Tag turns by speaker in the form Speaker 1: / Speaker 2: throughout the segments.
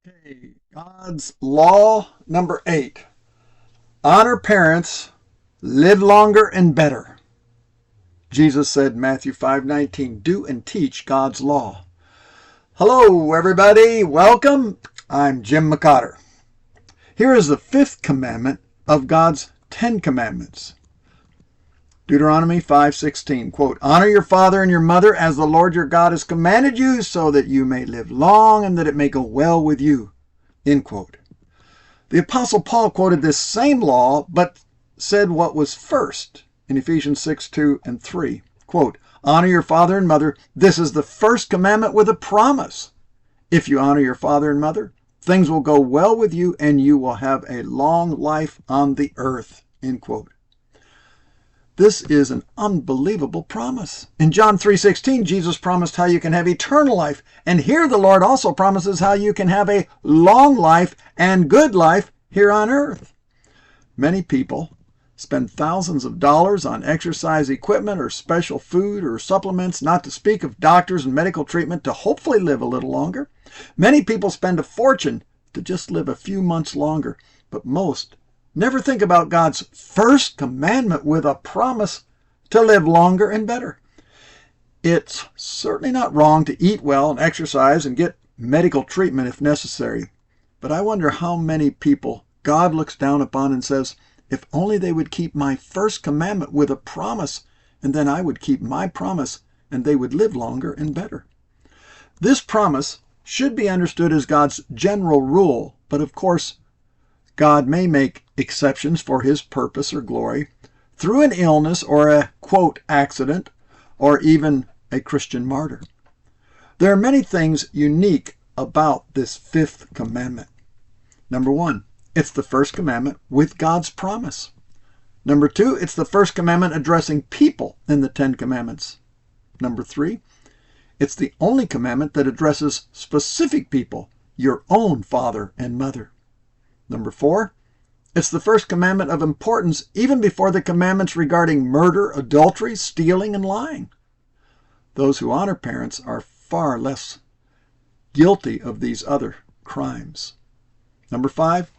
Speaker 1: Okay, God's law number 8. Honor parents, live longer and better. Jesus said, Matthew 5:19, do and teach God's law. Hello, everybody. Welcome. I'm Jim McOtter. Here is the 5th commandment of God's 10 commandments. Deuteronomy 5:16, quote, honor your father and your mother as the Lord your God has commanded you, so that you may live long and that it may go well with you, end quote. The Apostle Paul quoted this same law, but said what was first in Ephesians 6:2 and 3. Quote, honor your father and mother. This is the first commandment with a promise. If you honor your father and mother, things will go well with you and you will have a long life on the earth, end quote. This is an unbelievable promise. In John 3:16, Jesus promised how you can have eternal life. And here the Lord also promises how you can have a long life and good life here on earth. Many people spend thousands of dollars on exercise equipment or special food or supplements, not to speak of doctors and medical treatment, to hopefully live a little longer. Many people spend a fortune to just live a few months longer, but most never think about God's first commandment with a promise to live longer and better. It's certainly not wrong to eat well and exercise and get medical treatment if necessary. But I wonder how many people God looks down upon and says, if only they would keep my first commandment with a promise, and then I would keep my promise and they would live longer and better. This promise should be understood as God's general rule, but of course, God may make exceptions for his purpose or glory through an illness or a, quote, accident, or even a Christian martyr. There are many things unique about this 5th commandment. Number 1, it's the first commandment with God's promise. Number 2, it's the first commandment addressing people in the 10 commandments. Number 3, it's the only commandment that addresses specific people, your own father and mother. Number 4, it's the first commandment of importance even before the commandments regarding murder, adultery, stealing, and lying. Those who honor parents are far less guilty of these other crimes. Number 5,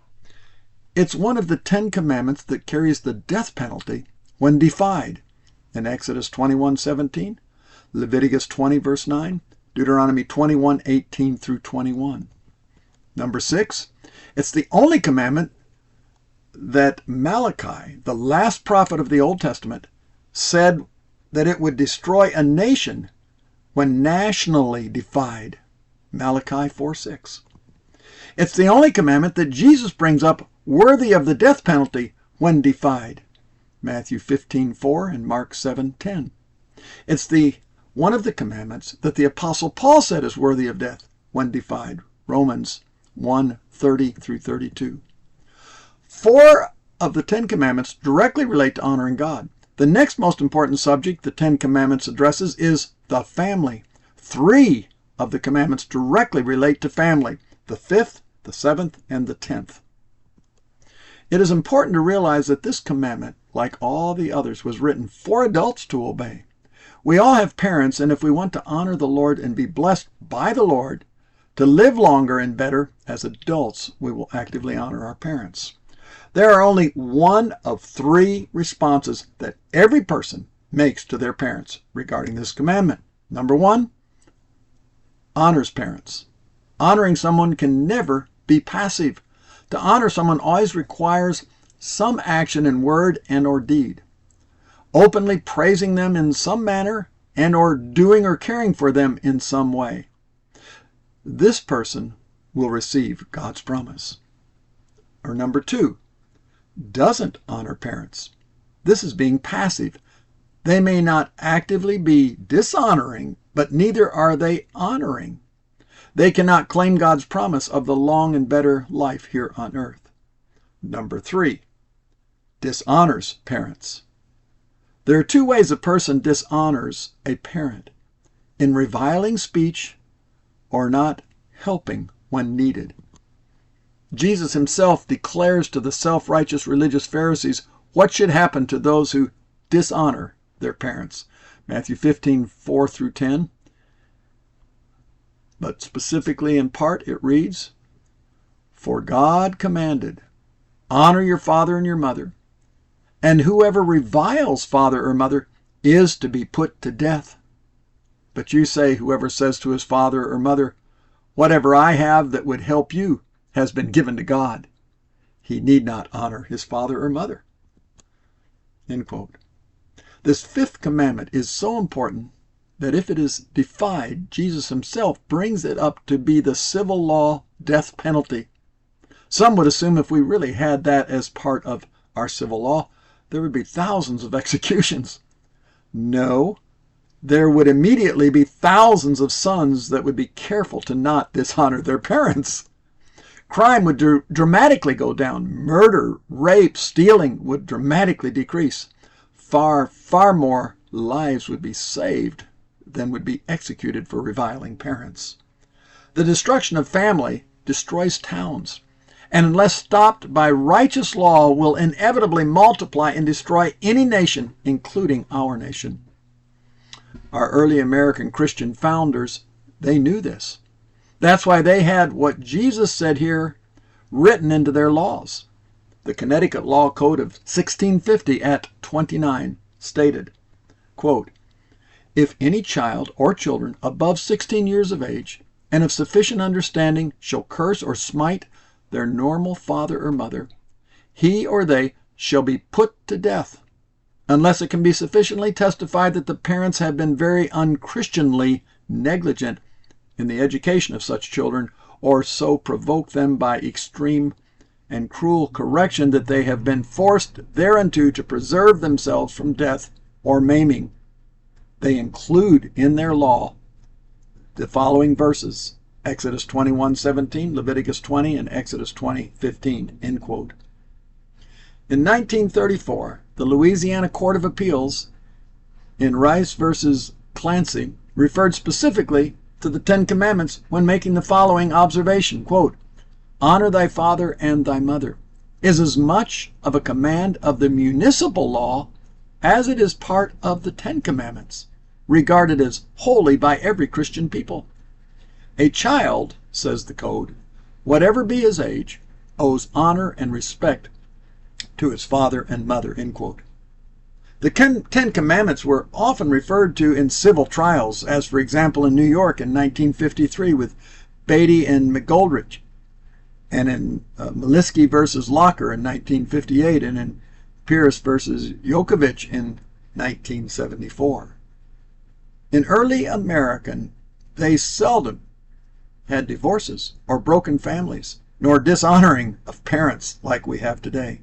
Speaker 1: it's one of the 10 commandments that carries the death penalty when defied in Exodus 21:17, Leviticus 20 verse 9, Deuteronomy 21:18 through 21. Number 6, it's the only commandment that Malachi, the last prophet of the Old Testament, said that it would destroy a nation when nationally defied. Malachi 4:6. It's the only commandment that Jesus brings up worthy of the death penalty when defied. Matthew 15:4 and Mark 7:10. It's the one of the commandments that the Apostle Paul said is worthy of death when defied. Romans 1:30 through 32. 4 of the 10 commandments directly relate to honoring God. The next most important subject the 10 commandments addresses is the family. 3 of the commandments directly relate to family: the 5th, the 7th, and the 10th. It is important to realize that this commandment, like all the others, was written for adults to obey. We all have parents, and if we want to honor the Lord and be blessed by the Lord to live longer and better, as adults, we will actively honor our parents. There are only one of 3 responses that every person makes to their parents regarding this commandment. Number 1, honors parents. Honoring someone can never be passive. To honor someone always requires some action in word and or deed. Openly praising them in some manner and or doing or caring for them in some way. This person will receive God's promise. Or number 2, doesn't honor parents. This is being passive. They may not actively be dishonoring, but neither are they honoring. They cannot claim God's promise of the long and better life here on earth. Number 3, dishonors parents. There are 2 ways a person dishonors a parent: in reviling speech or not helping when needed. Jesus himself declares to the self-righteous religious Pharisees what should happen to those who dishonor their parents. Matthew 15:4 through 10. But specifically in part it reads, For God commanded, honor your father and your mother, and whoever reviles father or mother is to be put to death. But you say, whoever says to his father or mother, whatever I have that would help you has been given to God. He need not honor his father or mother. End quote. This fifth commandment is so important that if it is defied, Jesus himself brings it up to be the civil law death penalty. Some would assume if we really had that as part of our civil law, there would be thousands of executions. No, there would immediately be thousands of sons that would be careful to not dishonor their parents. Crime would dramatically go down. Murder, rape, stealing would dramatically decrease. Far, far more lives would be saved than would be executed for reviling parents. The destruction of family destroys towns, and unless stopped by righteous law, will inevitably multiply and destroy any nation, including our nation. Our early American Christian founders, they knew this. That's why they had what Jesus said here written into their laws. The Connecticut Law Code of 1650 at 29 stated, quote, if any child or children above 16 years of age and of sufficient understanding shall curse or smite their normal father or mother, he or they shall be put to death, unless it can be sufficiently testified that the parents have been very unchristianly negligent in the education of such children, or so provoke them by extreme and cruel correction that they have been forced thereunto to preserve themselves from death or maiming. They include in their law the following verses: Exodus 21:17, Leviticus 20, and Exodus 20:15, end quote. In 1934, the Louisiana Court of Appeals in Rice versus Clancy referred specifically to the Ten Commandments when making the following observation, quote, honor thy father and thy mother is as much of a command of the municipal law as it is part of the Ten Commandments, regarded as holy by every Christian people. A child, says the code, whatever be his age, owes honor and respect to his father and mother, end quote. The Ten Commandments were often referred to in civil trials, as for example in New York in 1953 with Beatty and McGoldrick, and in Maliski versus Locker in 1958, and in Pierce versus Yokovich in 1974. In early American, they seldom had divorces or broken families, nor dishonoring of parents like we have today.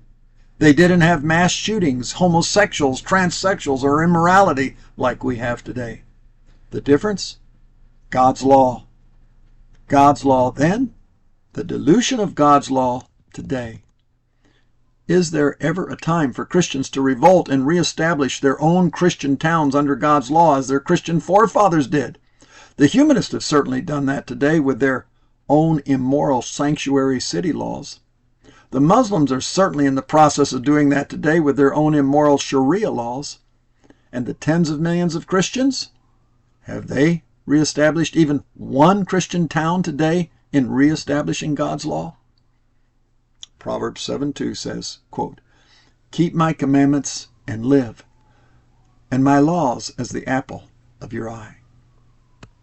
Speaker 1: They didn't have mass shootings, homosexuals, transsexuals, or immorality like we have today. The difference? God's law. God's law then, the dilution of God's law today. Is there ever a time for Christians to revolt and reestablish their own Christian towns under God's law as their Christian forefathers did? The humanists have certainly done that today with their own immoral sanctuary city laws. The Muslims are certainly in the process of doing that today with their own immoral Sharia laws. And the tens of millions of Christians? Have they reestablished even one Christian town today in reestablishing God's law? Proverbs 7:2 says, quote, keep my commandments and live, and my laws as the apple of your eye.